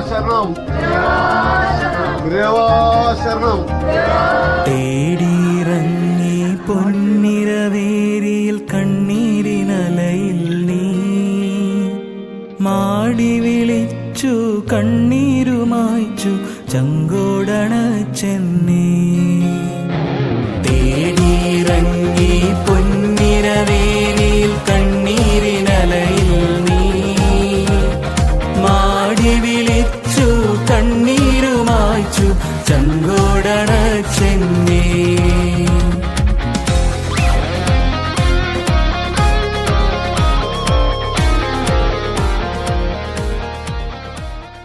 ശരണം ഗുരുദേവാ ശരണം. തേടിയിറങ്ങി പൊന്നിരവേരിയിൽ കണ്ണീരിനലയിൽ നീ മാടി വിളിച്ചു കണ്ണീരുമായിച്ചു ചങ്കോടണച്ചെന്നേ. തേടിയിറങ്ങി പൊന്നിരവേ